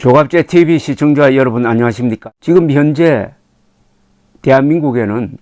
조갑제 TV 시청자 여러분 안녕하십니까? 지금 현재 대한민국에는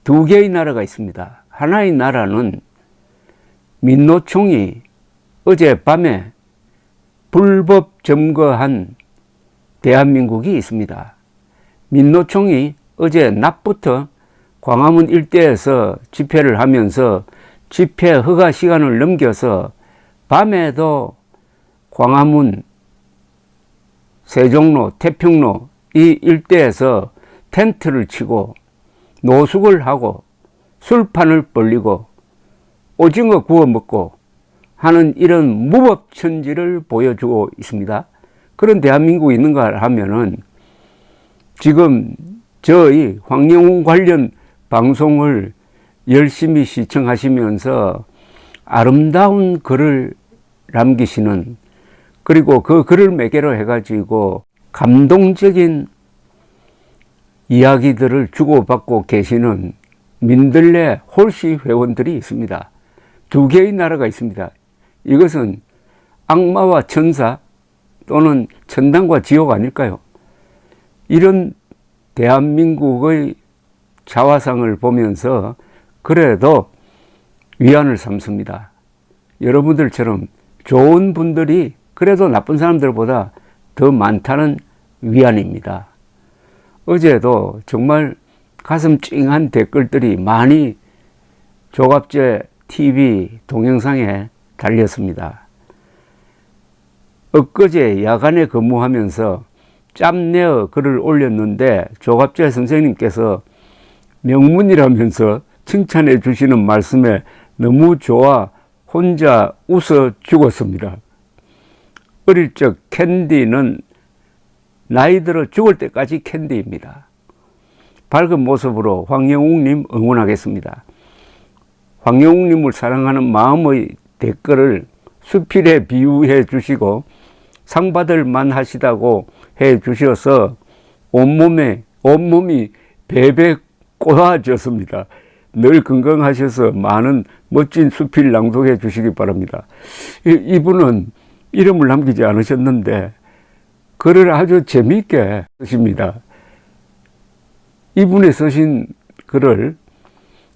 두 개의 나라가 있습니다. 하나의 나라는 민노총이 어젯밤에 불법 점거한 대한민국이 있습니다. 민노총이 어제 낮부터 광화문 일대에서 집회를 하면서 집회 허가 시간을 넘겨서 밤에도 광화문, 세종로, 태평로 이 일대에서 텐트를 치고 노숙을 하고 술판을 벌리고 오징어 구워 먹고 하는 이런 무법천지를 보여주고 있습니다. 그런 대한민국이 있는가 하면은 지금 저희 황영웅 관련 방송을 열심히 시청하시면서 아름다운 글을 남기시는, 그리고 그 글을 매개로 해가지고 감동적인 이야기들을 주고받고 계시는 민들레 홀씨 회원들이 있습니다. 두 개의 나라가 있습니다. 이것은 악마와 천사 또는 천당과 지옥 아닐까요? 이런 대한민국의 자화상을 보면서 그래도 위안을 삼습니다. 여러분들처럼 좋은 분들이 그래도 나쁜 사람들보다 더 많다는 위안입니다. 어제도 정말 가슴 찡한 댓글들이 많이 조갑제 TV 동영상에 달렸습니다. 엊그제 야간에 근무하면서 짬내어 글을 올렸는데 조갑제 선생님께서 명문이라면서 칭찬해 주시는 말씀에 너무 좋아 혼자 웃어 죽었습니다. 어릴 적 캔디는 나이 들어 죽을 때까지 캔디입니다. 밝은 모습으로 황영웅님 응원하겠습니다. 황영웅님을 사랑하는 마음의 댓글을 수필에 비유해 주시고 상 받을 만하시다고 해 주셔서 온몸이 베베 꼬아졌습니다. 늘 건강하셔서 많은 멋진 수필 낭독해 주시기 바랍니다. 이분은 이름을 남기지 않으셨는데 글을 아주 재미있게 쓰십니다. 이분이 쓰신 글을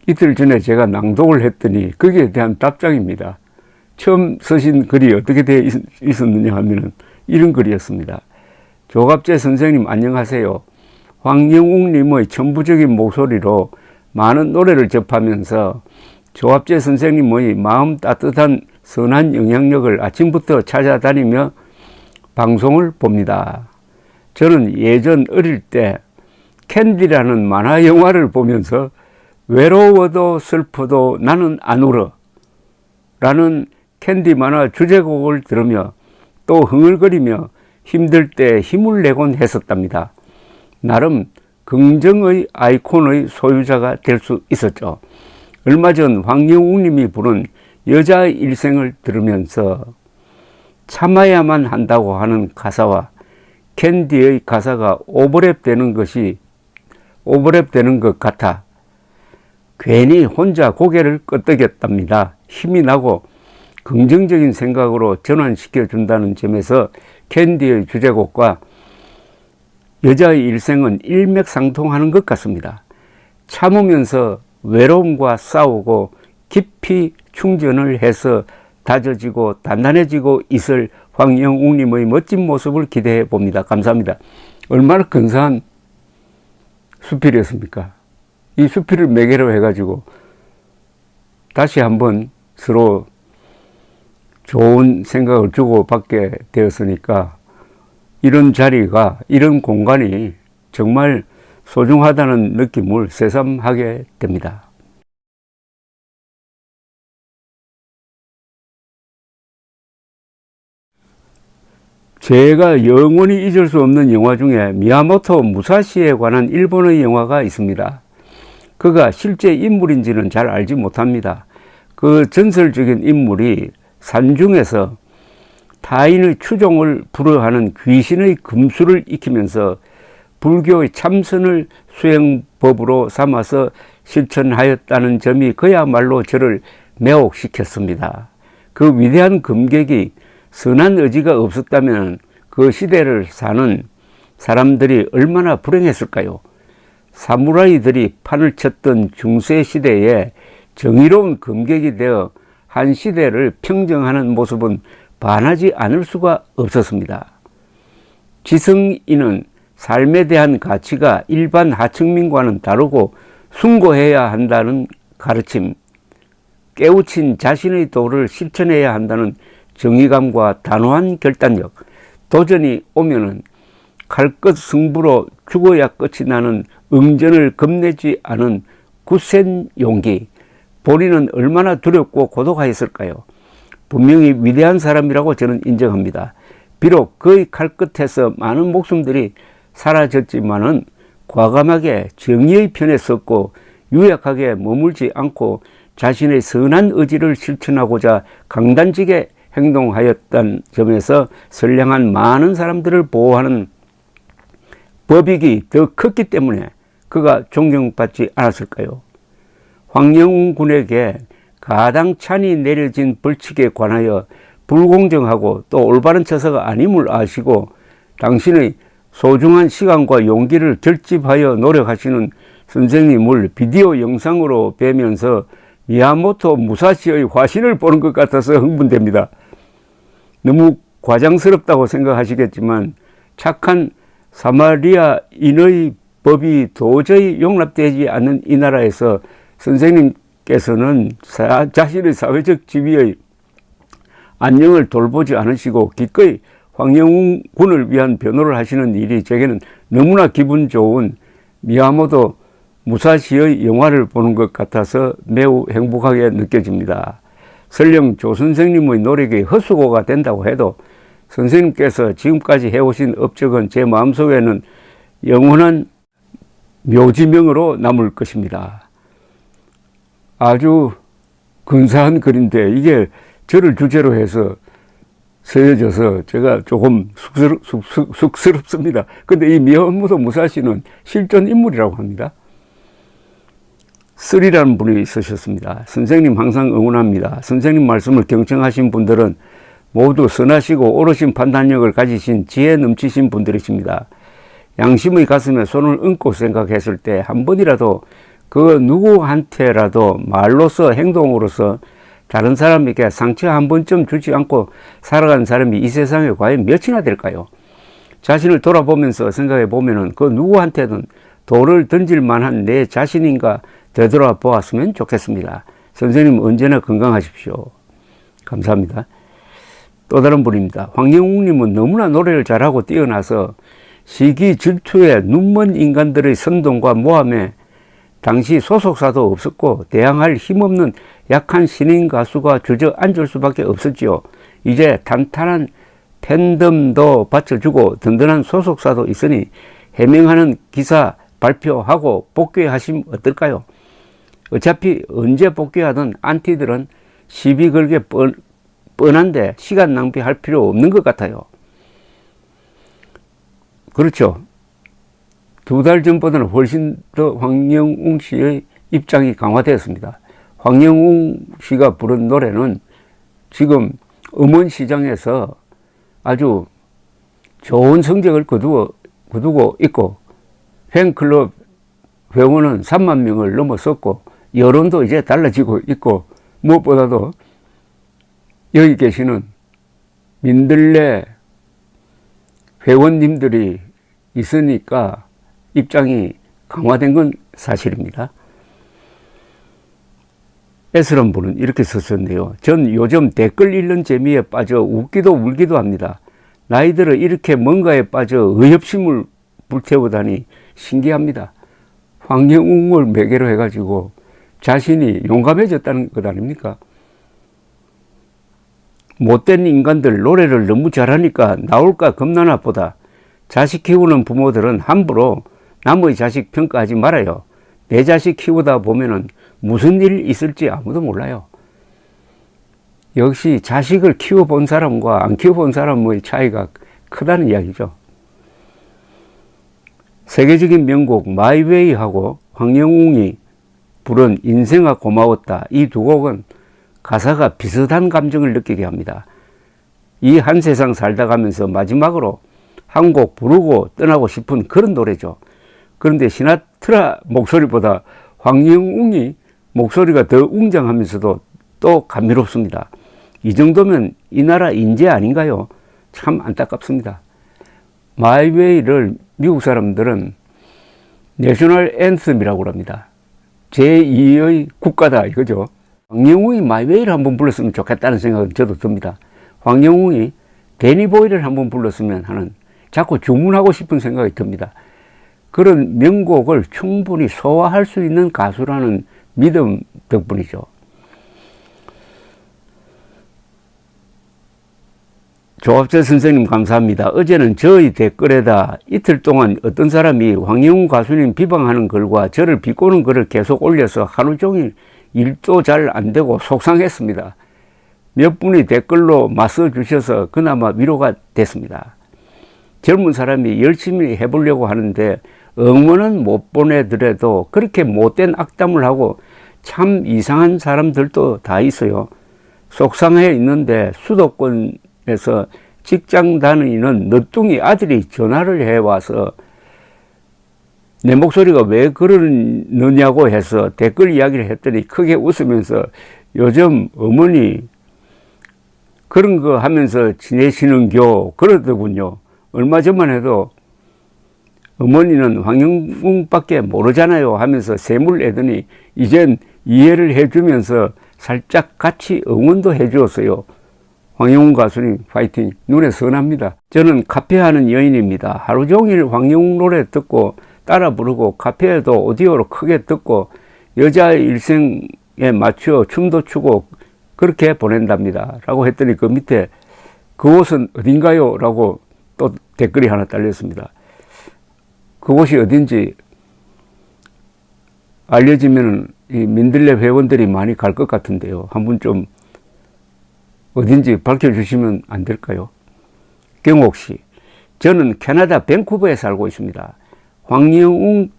이틀 전에 제가 낭독을 했더니 거기에 대한 답장입니다. 처음 쓰신 글이 어떻게 되어 있었느냐 하면은 이런 글이었습니다. 조갑제 선생님 안녕하세요. 황영웅님의 천부적인 목소리로 많은 노래를 접하면서 조갑제 선생님의 마음 따뜻한 선한 영향력을 아침부터 찾아다니며 방송을 봅니다. 저는 예전 어릴 때 캔디라는 만화 영화를 보면서 외로워도 슬퍼도 나는 안 울어 라는 캔디 만화 주제곡을 들으며 또 흥얼거리며 힘들 때 힘을 내곤 했었답니다. 나름 긍정의 아이콘의 소유자가 될 수 있었죠. 얼마 전 황영웅님이 부른 여자의 일생을 들으면서 참아야만 한다고 하는 가사와 캔디의 가사가 오버랩되는 것 같아 괜히 혼자 고개를 끄덕였답니다. 힘이 나고 긍정적인 생각으로 전환시켜 준다는 점에서 캔디의 주제곡과 여자의 일생은 일맥상통하는 것 같습니다. 참으면서 외로움과 싸우고 깊이 충전을 해서 다져지고 단단해지고 있을 황영웅님의 멋진 모습을 기대해 봅니다. 감사합니다. 얼마나 근사한 수필이었습니까? 이 수필을 매개로 해가지고 다시 한번 서로 좋은 생각을 주고받게 되었으니까 이런 자리가, 이런 공간이 정말 소중하다는 느낌을 새삼하게 됩니다. 제가 영원히 잊을 수 없는 영화 중에 미야모토 무사시에 관한 일본의 영화가 있습니다. 그가 실제 인물인지는 잘 알지 못합니다. 그 전설적인 인물이 산중에서 타인의 추종을 불허하는 귀신의 금수를 익히면서 불교의 참선을 수행법으로 삼아서 실천하였다는 점이 그야말로 저를 매혹시켰습니다. 그 위대한 금객이 선한 의지가 없었다면 그 시대를 사는 사람들이 얼마나 불행했을까요? 사무라이들이 판을 쳤던 중세 시대에 정의로운 검객이 되어 한 시대를 평정하는 모습은 반하지 않을 수가 없었습니다. 지성인은 삶에 대한 가치가 일반 하층민과는 다르고 숭고해야 한다는 가르침, 깨우친 자신의 도를 실천해야 한다는 정의감과 단호한 결단력, 도전이 오면은 칼끝 승부로 죽어야 끝이 나는 응전을 겁내지 않은 굳센 용기, 본인은 얼마나 두렵고 고독하였을까요? 분명히 위대한 사람이라고 저는 인정합니다. 비록 그의 칼끝에서 많은 목숨들이 사라졌지만은 과감하게 정의의 편에 섰고 유약하게 머물지 않고 자신의 선한 의지를 실천하고자 강단지게 행동하였다는 점에서 선량한 많은 사람들을 보호하는 법익이 더 컸기 때문에 그가 존경받지 않았을까요? 황영웅 군에게 가당찬이 내려진 벌칙에 관하여 불공정하고 또 올바른 처사가 아님을 아시고 당신의 소중한 시간과 용기를 결집하여 노력하시는 선생님을 비디오 영상으로 뵈면서 미야모토 무사시의 화신을 보는 것 같아서 흥분됩니다. 너무 과장스럽다고 생각하시겠지만 착한 사마리아인의 법이 도저히 용납되지 않는 이 나라에서 선생님께서는 자신의 사회적 지위의 안녕을 돌보지 않으시고 기꺼이 황영웅 군을 위한 변호를 하시는 일이 제게는 너무나 기분 좋은 미야모토 무사시의 영화를 보는 것 같아서 매우 행복하게 느껴집니다. 설령 조 선생님의 노력이 헛수고가 된다고 해도 선생님께서 지금까지 해오신 업적은 제 마음속에는 영원한 묘지명으로 남을 것입니다. 아주 근사한 글인데 이게 저를 주제로 해서 쓰여져서 제가 조금 쑥스럽습니다. 근데 이 미야모토 무사시는 실존 인물이라고 합니다. 쓰리라는 분이 쓰셨습니다. 선생님 항상 응원합니다. 선생님 말씀을 경청하신 분들은 모두 선하시고 오르신 판단력을 가지신 지혜 넘치신 분들이십니다. 양심의 가슴에 손을 얹고 생각했을 때 한 번이라도 그 누구한테라도 말로서 행동으로서 다른 사람에게 상처 한 번쯤 주지 않고 살아간 사람이 이 세상에 과연 몇이나 될까요? 자신을 돌아보면서 생각해 보면은 그 누구한테든 돌을 던질 만한 내 자신인가 되돌아보았으면 좋겠습니다. 선생님 언제나 건강하십시오. 감사합니다. 또 다른 분입니다. 황영웅님은 너무나 노래를 잘하고 뛰어나서 시기 질투에 눈먼 인간들의 선동과 모함에 당시 소속사도 없었고 대항할 힘없는 약한 신인 가수가 주저앉을 수밖에 없었지요. 이제 탄탄한 팬덤도 받쳐주고 든든한 소속사도 있으니 해명하는 기사 발표하고 복귀하시면 어떨까요? 어차피 언제 복귀하든 안티들은 시비 걸게 뻔한데 시간 낭비할 필요 없는 것 같아요. 그렇죠. 2달 전보다는 훨씬 더 황영웅 씨의 입장이 강화되었습니다. 황영웅 씨가 부른 노래는 지금 음원시장에서 아주 좋은 성적을 거두고 있고 팬클럽 회원은 3만 명을 넘어섰고 여론도 이제 달라지고 있고 무엇보다도 여기 계시는 민들레 회원님들이 있으니까 입장이 강화된 건 사실입니다. 에스런 분은 이렇게 썼었네요. 전 요즘 댓글 읽는 재미에 빠져 웃기도 울기도 합니다. 나이 들어 이렇게 뭔가에 빠져 의협심을 불태우다니 신기합니다. 황영웅을 매개로 해가지고 자신이 용감해졌다는 것 아닙니까? 못된 인간들 노래를 너무 잘하니까 나올까 겁나나 보다. 자식 키우는 부모들은 함부로 남의 자식 평가하지 말아요. 내 자식 키우다 보면은 무슨 일 있을지 아무도 몰라요. 역시 자식을 키워본 사람과 안 키워본 사람의 차이가 크다는 이야기죠. 세계적인 명곡 마이웨이하고 황영웅이 부른 인생아 고마웠다. 이 두 곡은 가사가 비슷한 감정을 느끼게 합니다. 이 한 세상 살다 가면서 마지막으로 한 곡 부르고 떠나고 싶은 그런 노래죠. 그런데 시나트라 목소리보다 황영웅이 목소리가 더 웅장하면서도 또 감미롭습니다. 이 정도면 이 나라 인재 아닌가요? 참 안타깝습니다. 마이웨이를 미국 사람들은 내셔널 앤썸이라고 합니다. 제2의 국가다 이거죠. 황영웅이 마이웨이를 한번 불렀으면 좋겠다는 생각은 저도 듭니다. 황영웅이 데니보이를 한번 불렀으면 하는 자꾸 주문하고 싶은 생각이 듭니다. 그런 명곡을 충분히 소화할 수 있는 가수라는 믿음 덕분이죠. 조합재 선생님 감사합니다. 어제는 저의 댓글에다 이틀 동안 어떤 사람이 황영웅 가수님 비방하는 글과 저를 비꼬는 글을 계속 올려서 하루 종일 일도 잘 안 되고 속상했습니다. 몇 분이 댓글로 맞서 주셔서 그나마 위로가 됐습니다. 젊은 사람이 열심히 해보려고 하는데 응원은 못 보내더라도 그렇게 못된 악담을 하고 참 이상한 사람들도 다 있어요. 속상해 있는데 수도권에서 직장 다니는 너뚱이 아들이 전화를 해와서 내 목소리가 왜 그러느냐고 해서 댓글 이야기를 했더니 크게 웃으면서 요즘 어머니 그런 거 하면서 지내시는겨 그러더군요. 얼마 전만 해도 어머니는 황영웅밖에 모르잖아요 하면서 샘을 내더니 이젠 이해를 해주면서 살짝 같이 응원도 해주었어요. 황영웅 가수님 파이팅. 눈에 선합니다. 저는 카페하는 여인입니다. 하루 종일 황영웅 노래 듣고 따라 부르고 카페에도 오디오로 크게 듣고 여자의 일생에 맞추어 춤도 추고 그렇게 보낸답니다 라고 했더니 그 밑에 그곳은 어딘가요? 라고 또 댓글이 하나 달렸습니다. 그곳이 어딘지 알려지면 이 민들레 회원들이 많이 갈 것 같은데요. 한번 좀 어딘지 밝혀주시면 안 될까요? 경옥 씨, 저는 캐나다 밴쿠버에 살고 있습니다. 황영웅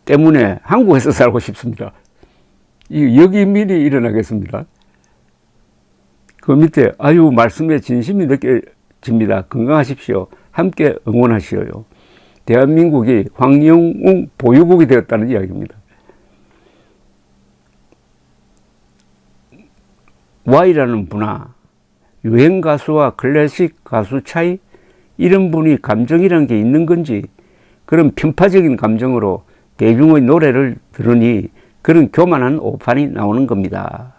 때문에 한국에서 살고 싶습니다. 이 역이민이 일어나겠습니다. 그 밑에 아유 말씀에 진심이 느껴집니다. 건강하십시오. 함께 응원하시오요. 대한민국이 황영웅 보유국이 되었다는 이야기입니다. Y라는 분아, 유행 가수와 클래식 가수 차이? 이런 분이 감정이란 게 있는 건지 그런 편파적인 감정으로 대중의 노래를 들으니 그런 교만한 오판이 나오는 겁니다.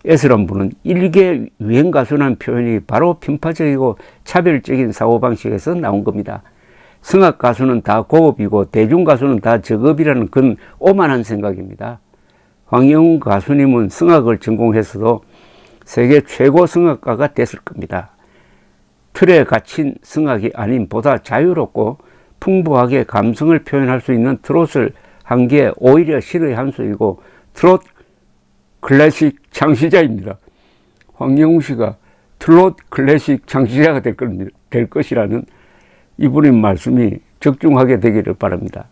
S란 분은 일개 유행 가수라는 표현이 바로 편파적이고 차별적인 사고방식에서 나온 겁니다. 성악 가수는 다 고급이고 대중 가수는 다 저급이라는 그런 오만한 생각입니다. 황영웅 가수님은 성악을 전공했어도 세계 최고 성악가가 됐을 겁니다. 틀에 갇힌 성악이 아닌 보다 자유롭고 풍부하게 감성을 표현할 수 있는 트롯을 한 게 오히려 신의 한 수이고 트롯 클래식 창시자입니다. 황영웅 씨가 트롯 클래식 창시자가 될 것이라는 이분의 말씀이 적중하게 되기를 바랍니다.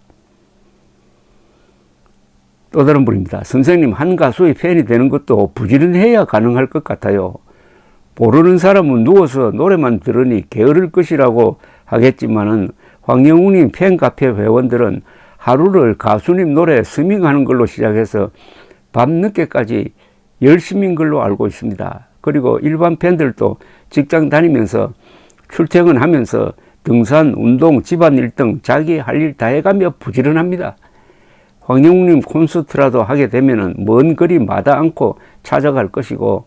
또 다른 분입니다. 선생님, 한 가수의 팬이 되는 것도 부지런해야 가능할 것 같아요. 모르는 사람은 누워서 노래만 들으니 게으를 것이라고 하겠지만은 황영웅님 팬카페 회원들은 하루를 가수님 노래 스밍하는 걸로 시작해서 밤늦게까지 열심인 걸로 알고 있습니다. 그리고 일반 팬들도 직장 다니면서 출퇴근하면서 등산, 운동, 집안일 등 자기 할 일 다 해가며 부지런합니다. 황영웅님 콘서트라도 하게 되면은 먼 거리 마다 않고 찾아갈 것이고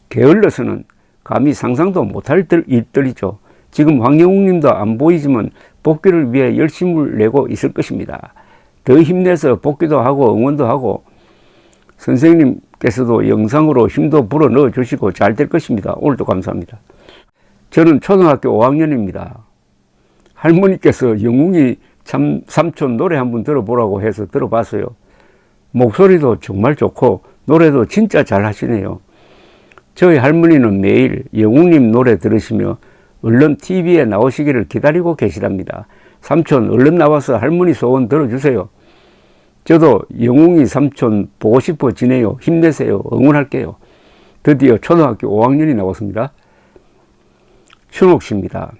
게을러서는 감히 상상도 못할 일들이죠. 지금 황영웅님도 안 보이지만 복귀를 위해 열심을 내고 있을 것입니다. 더 힘내서 복귀도 하고 응원도 하고 선생님께서도 영상으로 힘도 불어넣어 주시고 잘 될 것입니다. 오늘도 감사합니다. 저는 초등학교 5학년입니다. 할머니께서 영웅이 참 삼촌 노래 한번 들어보라고 해서 들어봤어요. 목소리도 정말 좋고 노래도 진짜 잘 하시네요. 저희 할머니는 매일 영웅님 노래 들으시며 얼른 TV에 나오시기를 기다리고 계시답니다. 삼촌 얼른 나와서 할머니 소원 들어주세요. 저도 영웅이 삼촌 보고 싶어지네요. 힘내세요. 응원할게요. 드디어 초등학교 5학년이 나왔습니다. 춘옥 씨입니다.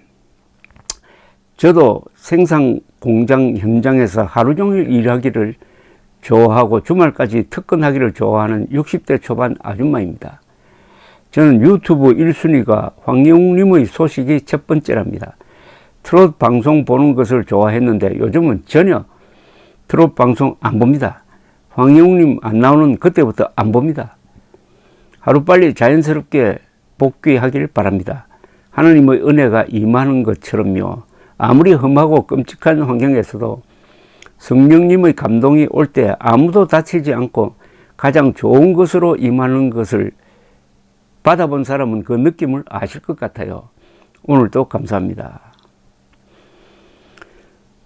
저도 생산 공장 현장에서 하루 종일 일하기를 좋아하고 주말까지 특근하기를 좋아하는 60대 초반 아줌마입니다. 저는 유튜브 1순위가 황영웅님의 소식이 첫 번째랍니다. 트롯 방송 보는 것을 좋아했는데 요즘은 전혀 트롯 방송 안 봅니다. 황영웅님 안 나오는 그때부터 안 봅니다. 하루빨리 자연스럽게 복귀하길 바랍니다. 하나님의 은혜가 임하는 것처럼요. 아무리 험하고 끔찍한 환경에서도 성령님의 감동이 올 때 아무도 다치지 않고 가장 좋은 것으로 임하는 것을 받아본 사람은 그 느낌을 아실 것 같아요. 오늘도 감사합니다.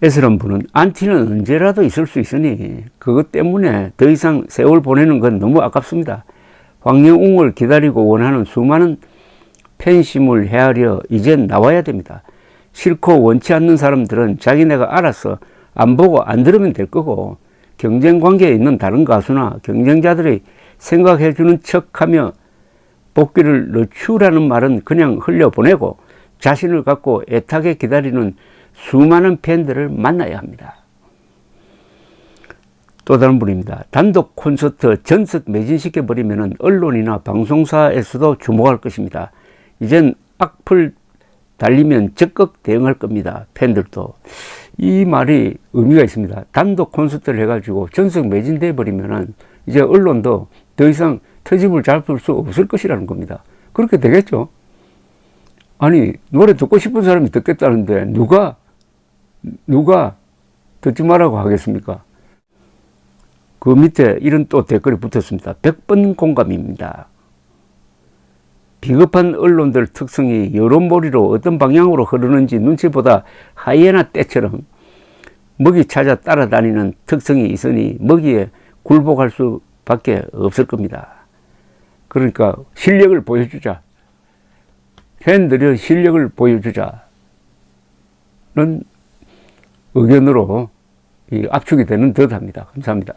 애스런 분은 안티는 언제라도 있을 수 있으니 그것 때문에 더 이상 세월 보내는 건 너무 아깝습니다. 황영웅을 기다리고 원하는 수많은 팬심을 헤아려 이젠 나와야 됩니다. 싫고 원치 않는 사람들은 자기네가 알아서 안 보고 안 들으면 될 거고, 경쟁 관계에 있는 다른 가수나 경쟁자들이 생각해주는 척하며 복귀를 늦추라는 말은 그냥 흘려보내고 자신을 갖고 애타게 기다리는 수많은 팬들을 만나야 합니다. 또 다른 분입니다. 단독 콘서트 전석 매진시켜버리면 언론이나 방송사에서도 주목할 것입니다. 이젠 악플 달리면 적극 대응할 겁니다. 팬들도. 이 말이 의미가 있습니다. 단독 콘서트를 해가지고 전석 매진돼 버리면은 이제 언론도 더 이상 트집을 잡을 수 없을 것이라는 겁니다. 그렇게 되겠죠. 아니, 노래 듣고 싶은 사람이 듣겠다는데 누가 듣지 말라고 하겠습니까? 그 밑에 이런 또 댓글이 붙었습니다. 100번 공감입니다. 비겁한 언론들 특성이 여론몰이로 어떤 방향으로 흐르는지 눈치보다 하이에나 떼처럼 먹이 찾아 따라다니는 특성이 있으니 먹이에 굴복할 수밖에 없을 겁니다. 그러니까 실력을 보여주자. 팬들의 실력을 보여주자는 의견으로 압축이 되는 듯합니다. 감사합니다.